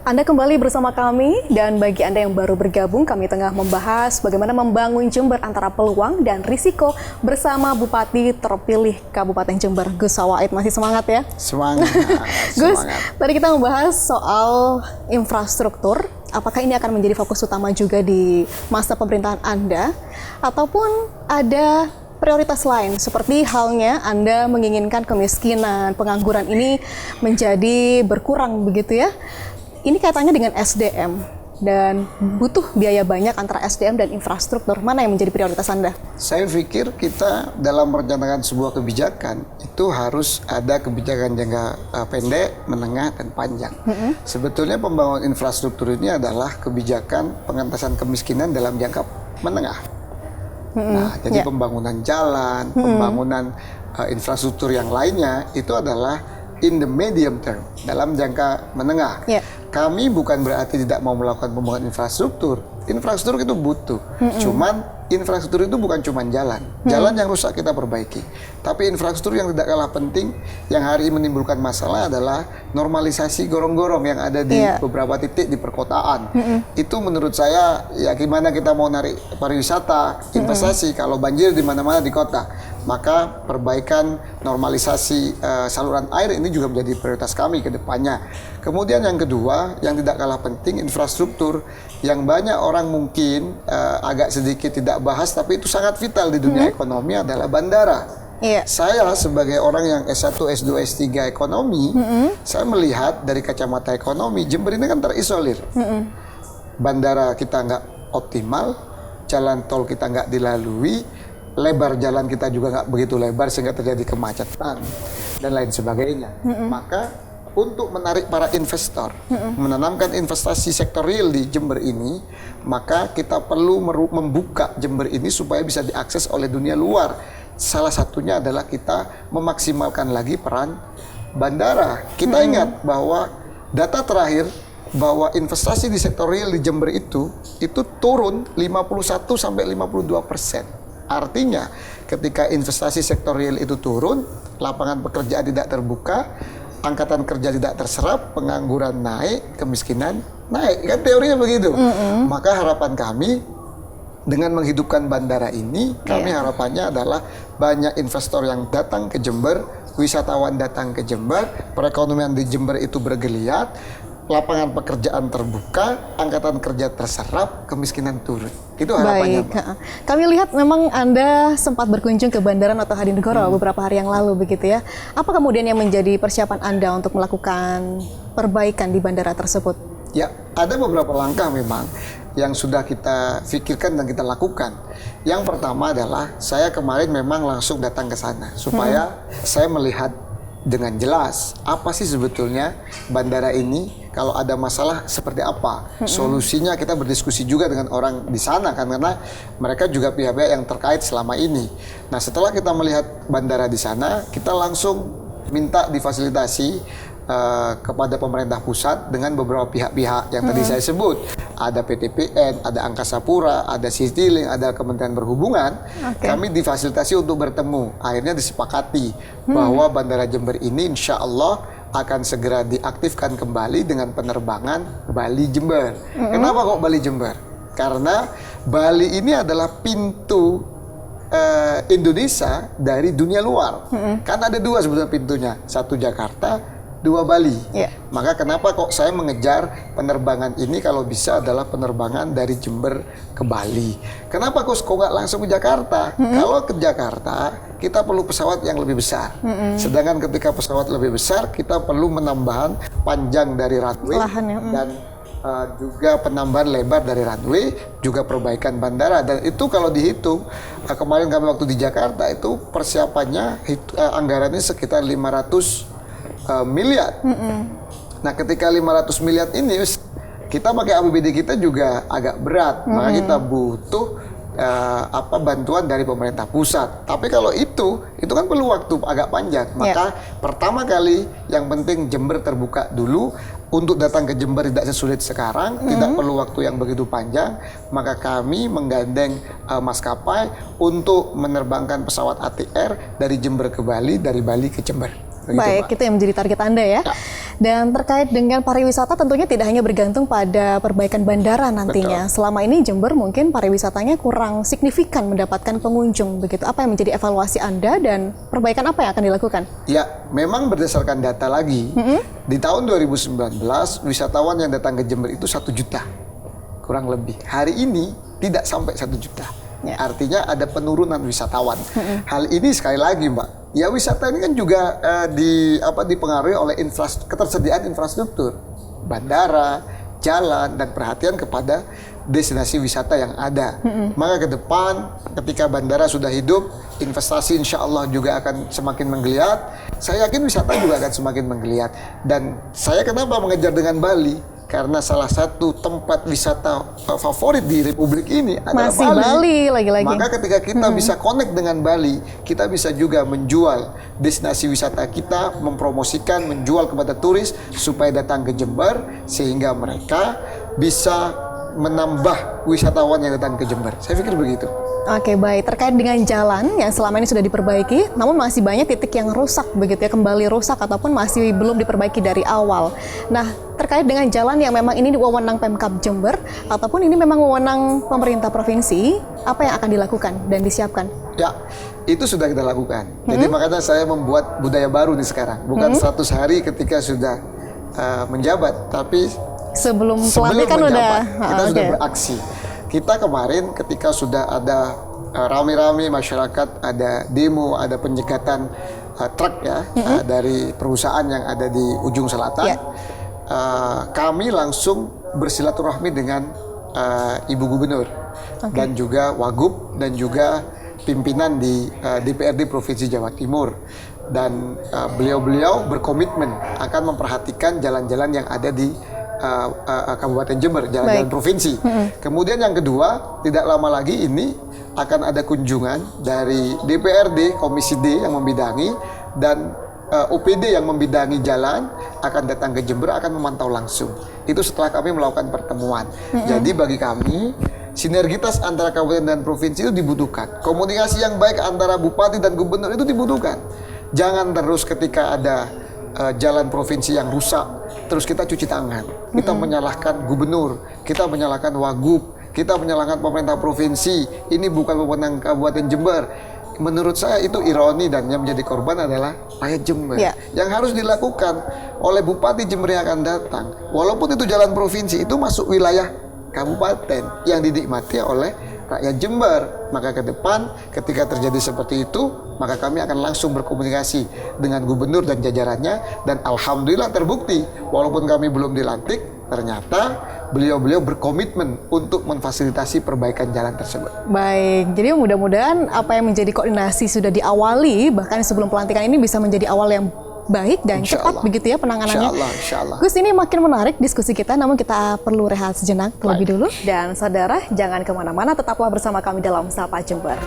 Anda kembali bersama kami, dan bagi Anda yang baru bergabung, kami tengah membahas bagaimana membangun Jember antara peluang dan risiko bersama Bupati terpilih Kabupaten Jember, Gus Sawaid. Masih semangat ya? Semangat. Gus, tadi kita membahas soal infrastruktur. Apakah ini akan menjadi fokus utama juga di masa pemerintahan Anda? Ataupun ada prioritas lain, seperti halnya Anda menginginkan kemiskinan, pengangguran ini menjadi berkurang begitu ya? Ini kaitannya dengan SDM dan butuh biaya banyak antara SDM dan infrastruktur. Mana yang menjadi prioritas Anda? Saya pikir kita dalam merencanakan sebuah kebijakan itu harus ada kebijakan jangka pendek, menengah, dan panjang. Sebetulnya pembangunan infrastruktur ini adalah kebijakan pengentasan kemiskinan dalam jangka menengah. Nah, jadi pembangunan jalan, pembangunan infrastruktur yang lainnya itu adalah in the medium term, dalam jangka menengah. Kami bukan berarti tidak mau melakukan pembangunan infrastruktur. Infrastruktur itu butuh. Cuman infrastruktur itu bukan cuma jalan. Jalan yang rusak kita perbaiki. Tapi infrastruktur yang tidak kalah penting, yang hari ini menimbulkan masalah adalah normalisasi gorong-gorong yang ada di beberapa titik di perkotaan. Itu menurut saya, ya gimana kita mau narik pariwisata, investasi, kalau banjir di mana-mana di kota. Maka perbaikan normalisasi saluran air ini juga menjadi prioritas kami ke depannya. Kemudian yang kedua, yang tidak kalah penting, infrastruktur yang banyak orang mungkin agak sedikit tidak bahas, tapi itu sangat vital di dunia ekonomi adalah bandara. Saya sebagai orang yang S1, S2, S3 ekonomi, saya melihat dari kacamata ekonomi, Jember ini kan terisolir. Bandara kita nggak optimal, jalan tol kita nggak dilalui, lebar jalan kita juga nggak begitu lebar sehingga terjadi kemacetan dan lain sebagainya. Maka untuk menarik para investor, menanamkan investasi sektor real di Jember ini, maka kita perlu membuka Jember ini supaya bisa diakses oleh dunia luar. Salah satunya adalah kita memaksimalkan lagi peran bandara. Kita ingat bahwa data terakhir bahwa investasi di sektor real di Jember itu turun 51-52%. Artinya ketika investasi sektor real itu turun, lapangan pekerjaan tidak terbuka, angkatan kerja tidak terserap, pengangguran naik, kemiskinan naik. Kan teorinya begitu. Maka harapan kami dengan menghidupkan bandara ini, kami harapannya adalah banyak investor yang datang ke Jember, wisatawan datang ke Jember, perekonomian di Jember itu bergeliat, lapangan pekerjaan terbuka, angkatan kerja terserap, kemiskinan turun. Itu harapannya. Baik. Kami lihat memang Anda sempat berkunjung ke Bandara Noto Hadinegoro beberapa hari yang lalu begitu ya. Apa kemudian yang menjadi persiapan Anda untuk melakukan perbaikan di bandara tersebut? Ya, ada beberapa langkah memang yang sudah kita pikirkan dan kita lakukan. Yang pertama adalah saya kemarin memang langsung datang ke sana supaya saya melihat dengan jelas apa sih sebetulnya bandara ini, kalau ada masalah seperti apa solusinya. Kita berdiskusi juga dengan orang di sana kan, karena mereka juga pihak-pihak yang terkait selama ini. Nah, setelah kita melihat bandara di sana, kita langsung minta difasilitasi kepada pemerintah pusat dengan beberapa pihak-pihak yang tadi saya sebut. Ada PTPN, ada Angkasa Pura, ada Citylink, ada Kementerian Perhubungan. Kami difasilitasi untuk bertemu. Akhirnya disepakati bahwa Bandara Jember ini insya Allah akan segera diaktifkan kembali dengan penerbangan Bali Jember. Kenapa kok Bali Jember? Karena Bali ini adalah pintu Indonesia dari dunia luar. Kan ada dua sebetulnya pintunya, satu Jakarta, dua Bali. Maka kenapa kok saya mengejar penerbangan ini kalau bisa adalah penerbangan dari Jember ke Bali. Kenapa kok nggak langsung ke Jakarta? Kalau ke Jakarta kita perlu pesawat yang lebih besar. Sedangkan ketika pesawat lebih besar kita perlu menambahan panjang dari runway dan juga penambahan lebar dari runway, juga perbaikan bandara. Dan itu kalau dihitung, kemarin kami waktu di Jakarta itu persiapannya anggarannya sekitar 500 miliar. Nah, ketika 500 miliar ini kita pakai APBD kita juga agak berat, maka kita butuh bantuan dari pemerintah pusat. Tapi kalau itu kan perlu waktu agak panjang. Maka pertama kali yang penting Jember terbuka dulu. Untuk datang ke Jember tidak sesulit sekarang, tidak perlu waktu yang begitu panjang. Maka kami menggandeng maskapai untuk menerbangkan pesawat ATR dari Jember ke Bali, dari Bali ke Jember. Begitu, Baik, Mbak. itu yang menjadi target Anda ya. Ya. Dan terkait dengan pariwisata tentunya tidak hanya bergantung pada perbaikan bandara nantinya. Selama ini Jember mungkin pariwisatanya kurang signifikan mendapatkan pengunjung begitu. Apa yang menjadi evaluasi Anda dan perbaikan apa yang akan dilakukan? Ya, memang berdasarkan data lagi, di tahun 2019 wisatawan yang datang ke Jember itu 1 juta, kurang lebih. Hari ini tidak sampai 1 juta. Ya. Artinya ada penurunan wisatawan. Hal ini sekali lagi, Mbak, ya wisata ini kan juga dipengaruhi oleh ketersediaan infrastruktur, bandara, jalan, dan perhatian kepada destinasi wisata yang ada. Maka ke depan ketika bandara sudah hidup, investasi insya Allah juga akan semakin menggeliat. Saya yakin wisata juga akan semakin menggeliat. Dan saya kenapa mengejar dengan Bali? Karena salah satu tempat wisata favorit di Republik ini adalah Masih Bali lagi-lagi. Maka ketika kita bisa connect dengan Bali, kita bisa juga menjual destinasi wisata kita, mempromosikan, menjual kepada turis supaya datang ke Jember sehingga mereka bisa menambah wisatawan yang datang ke Jember. Saya pikir begitu. Oke, baik. Terkait dengan jalan yang selama ini sudah diperbaiki, namun masih banyak titik yang rusak begitu ya, kembali rusak ataupun masih belum diperbaiki dari awal. Nah, terkait dengan jalan yang memang ini wewenang Pemkab Jember ataupun ini memang wewenang pemerintah provinsi, apa yang akan dilakukan dan disiapkan? Ya, itu sudah kita lakukan. Jadi makanya saya membuat budaya baru nih sekarang. Bukan 100 hari ketika sudah menjabat, tapi Sebelum pelantikan menjabat, udah kita sudah beraksi. Kita kemarin ketika sudah ada rame-rame masyarakat, ada demo, ada penyekatan truk ya dari perusahaan yang ada di ujung selatan, kami langsung bersilaturahmi dengan Ibu Gubernur dan juga Wagub dan juga pimpinan di DPRD Provinsi Jawa Timur. Dan beliau-beliau berkomitmen akan memperhatikan jalan-jalan yang ada di Kabupaten Jember, jalan-jalan provinsi. Kemudian yang kedua, tidak lama lagi ini akan ada kunjungan dari DPRD Komisi D yang membidangi dan OPD yang membidangi jalan akan datang ke Jember, akan memantau langsung. Itu setelah kami melakukan pertemuan. Jadi bagi kami sinergitas antara kabupaten dan provinsi itu dibutuhkan. Komunikasi yang baik antara bupati dan gubernur itu dibutuhkan. Jangan terus ketika ada jalan provinsi yang rusak, terus kita cuci tangan. Kita menyalahkan gubernur, kita menyalahkan wagub, kita menyalahkan pemerintah provinsi. Ini bukan wewenang Kabupaten Jember. Menurut saya itu ironi dan yang menjadi korban adalah rakyat Jember. Yang harus dilakukan oleh Bupati Jember yang akan datang, walaupun itu jalan provinsi, itu masuk wilayah kabupaten yang dinikmati oleh rakyat Jember. Maka ke depan ketika terjadi seperti itu, maka kami akan langsung berkomunikasi dengan gubernur dan jajarannya, dan alhamdulillah terbukti walaupun kami belum dilantik, ternyata beliau-beliau berkomitmen untuk memfasilitasi perbaikan jalan tersebut. Baik, jadi mudah-mudahan apa yang menjadi koordinasi sudah diawali bahkan sebelum pelantikan ini bisa menjadi awal yang baik dan cepat begitu ya penanganannya. Insya Allah. Gus, ini makin menarik diskusi kita, namun kita perlu rehat sejenak terlebih dulu. Dan saudara, jangan kemana-mana, tetaplah bersama kami dalam Sapa Jember.